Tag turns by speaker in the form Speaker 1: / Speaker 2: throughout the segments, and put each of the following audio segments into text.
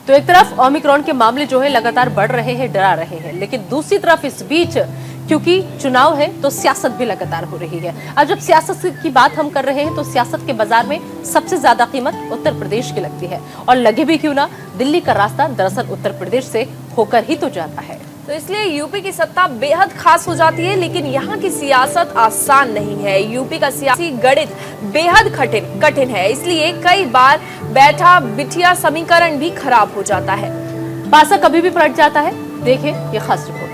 Speaker 1: तो एक तरफ ओमिक्रॉन के मामले जो है लगातार बढ़ रहे हैं, डरा रहे हैं, लेकिन दूसरी तरफ इस बीच क्योंकि चुनाव है तो सियासत भी लगातार हो रही है। अब जब सियासत की बात हम कर रहे हैं तो सियासत के बाजार में सबसे ज्यादा कीमत उत्तर प्रदेश की लगती है, और लगे भी क्यों ना, दिल्ली का रास्ता दरअसल उत्तर प्रदेश से होकर ही तो जाता है।
Speaker 2: तो इसलिए यूपी की सत्ता बेहद खास हो जाती है, लेकिन यहाँ की सियासत आसान नहीं है। यूपी का सियासी गणित बेहद कठिन है, इसलिए कई बार बैठा बिठिया समीकरण भी खराब हो जाता है।
Speaker 1: पासा कभी भी पलट जाता है। देखिए ये खास रिपोर्ट।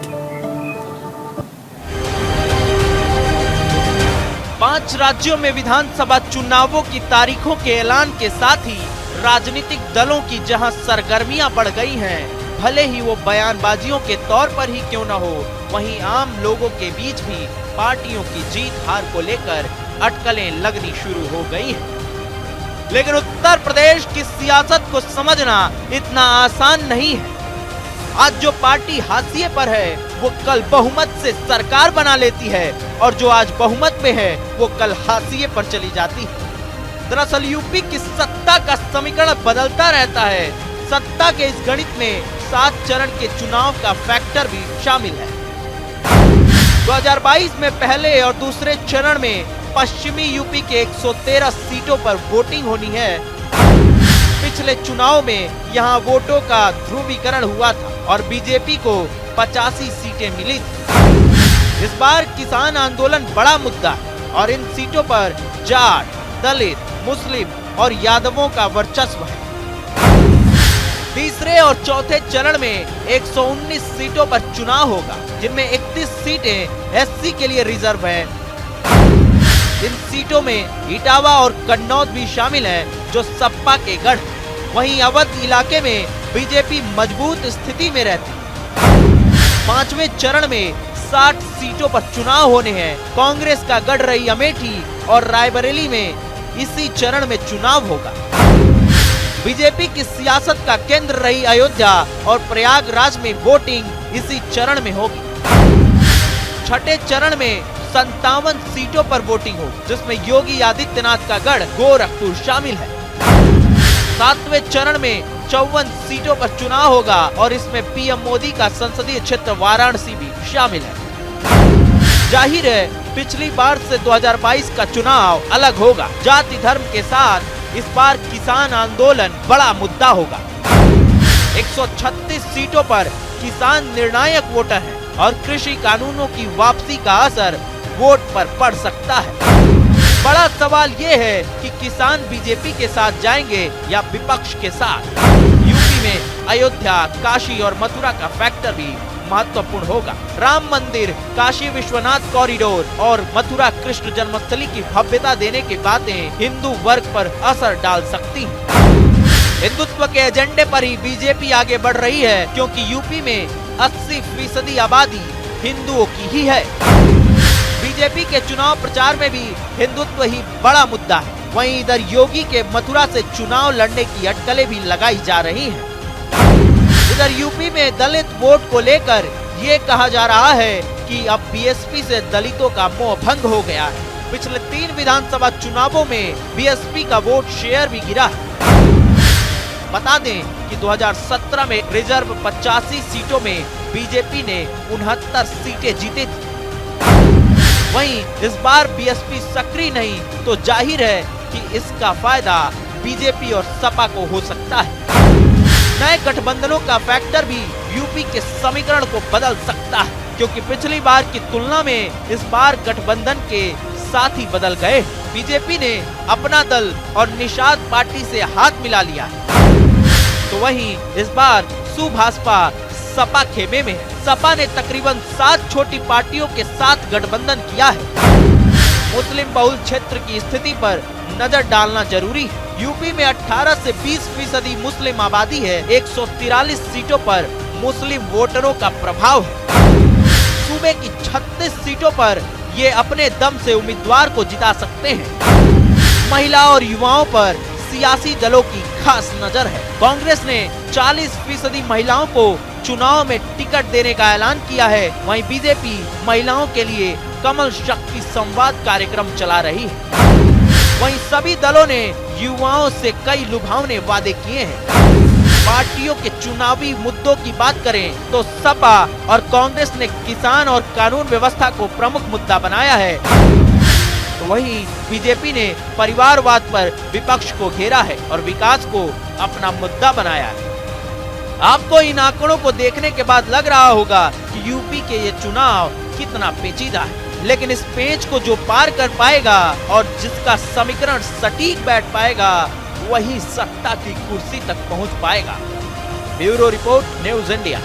Speaker 3: 5 राज्यों में विधानसभा चुनावों की तारीखों के ऐलान के साथ ही राजनीतिक दलों की जहां सरगर्मियां बढ़ गई हैं, भले ही वो बयानबाजियों के तौर पर ही क्यों न हो, वहीं आम लोगों के बीच भी पार्टियों की जीत हार को लेकर अटकलें लगनी शुरू हो गई हैं। लेकिन उत्तर प्रदेश की सियासत को समझना इतना आसान नहीं है। आज जो पार्टी हाशिए पर है वो कल बहुमत से सरकार बना लेती है, और जो आज बहुमत में है वो कल हाशिए पर चली जाती है। दरअसल यूपी की सत्ता का समीकरण बदलता रहता है। सत्ता के इस गणित में 7 चरण के चुनाव का फैक्टर भी शामिल है। 2022 में पहले और दूसरे चरण में पश्चिमी यूपी के 113 सीटों पर वोटिंग होनी है। पिछले चुनाव में यहां वोटों का ध्रुवीकरण हुआ था और बीजेपी को 85 सीटें मिली थी। इस बार किसान आंदोलन बड़ा मुद्दा है और इन सीटों पर जाट, दलित, मुस्लिम और यादवों का वर्चस्व है। तीसरे और चौथे चरण में 119 सीटों पर चुनाव होगा, जिनमें 31 सीटें एससी के लिए रिजर्व है। इन सीटों में इटावा और कन्नौज भी शामिल हैं, जो सपा के गढ़। वहीं अवध इलाके में बीजेपी मजबूत स्थिति में रहती है। 5वें चरण में 60 सीटों पर चुनाव होने हैं। कांग्रेस का गढ़ रही अमेठी और रायबरेली में इसी चरण में चुनाव होगा। बीजेपी की सियासत का केंद्र रही अयोध्या और प्रयागराज में वोटिंग इसी चरण में होगी। छठे चरण में 57 सीटों पर वोटिंग हो, जिसमें योगी आदित्यनाथ का गढ़ गोरखपुर शामिल है। 7वें चरण में 54 सीटों पर चुनाव होगा और इसमें पीएम मोदी का संसदीय क्षेत्र वाराणसी भी शामिल है। जाहिर है पिछली बार से 2022 का चुनाव अलग होगा। जाति धर्म के साथ इस बार किसान आंदोलन बड़ा मुद्दा होगा। 136 सीटों पर किसान निर्णायक वोटर हैं और कृषि कानूनों की वापसी का असर वोट पर पड़ सकता है। बड़ा सवाल ये है कि किसान बीजेपी के साथ जाएंगे या विपक्ष के साथ। यूपी में अयोध्या, काशी और मथुरा का फैक्टर भी महत्वपूर्ण होगा। राम मंदिर, काशी विश्वनाथ कॉरिडोर और मथुरा कृष्ण जन्मस्थली की भव्यता देने की बातें हिंदू वर्ग पर असर डाल सकती हैं। हिंदुत्व के एजेंडे पर ही बीजेपी आगे बढ़ रही है, क्योंकि यूपी में 80% आबादी हिंदुओं की ही है। बीजेपी के चुनाव प्रचार में भी हिंदुत्व ही बड़ा मुद्दा है। वहीं इधर योगी के मथुरा से चुनाव लड़ने की अटकलें भी लगाई जा रही हैं। इधर यूपी में दलित वोट को लेकर ये कहा जा रहा है कि अब बीएसपी से दलितों का मोह भंग हो गया है। पिछले 3 विधानसभा चुनावों में बीएसपी का वोट शेयर भी गिरा है। बता दें कि 2017 में रिजर्व 85 सीटों में बीजेपी ने 69 सीटें जीती थी। वहीं इस बार बीएसपी सक्रिय नहीं, तो जाहिर है कि इसका फायदा बीजेपी और सपा को हो सकता है। नए गठबंधनों का फैक्टर भी यूपी के समीकरण को बदल सकता है, क्योंकि पिछली बार की तुलना में इस बार गठबंधन के साथी बदल गए। बीजेपी ने अपना दल और निषाद पार्टी से हाथ मिला लिया है, तो वहीं इस बार सुभाषपा सपा खेमे में है। सपा ने तकरीबन 7 छोटी पार्टियों के साथ गठबंधन किया है। मुस्लिम बहुल क्षेत्र की स्थिति पर नजर डालना जरूरी है। यूपी में 18 से 20% मुस्लिम आबादी है। 143 सीटों पर मुस्लिम वोटरों का प्रभाव है। सूबे की 36 सीटों पर ये अपने दम से उम्मीदवार को जिता सकते हैं। महिला और युवाओं पर सियासी दलों की खास नजर है। कांग्रेस ने 40% महिलाओं को चुनाव में टिकट देने का ऐलान किया है। वहीं बीजेपी महिलाओं के लिए कमल शक्ति संवाद कार्यक्रम चला रही है। वहीं सभी दलों ने युवाओं से कई लुभावने वादे किए हैं। पार्टियों के चुनावी मुद्दों की बात करें तो सपा और कांग्रेस ने किसान और कानून व्यवस्था को प्रमुख मुद्दा बनाया है, तो वहीं बीजेपी ने परिवारवाद पर विपक्ष को घेरा है और विकास को अपना मुद्दा बनाया है। आपको इन आंकड़ों को देखने के बाद लग रहा होगा कि यूपी के ये चुनाव कितना पेचीदा है, लेकिन इस पेच को जो पार कर पाएगा और जिसका समीकरण सटीक बैठ पाएगा वही सत्ता की कुर्सी तक पहुंच पाएगा। Bureau report, news India.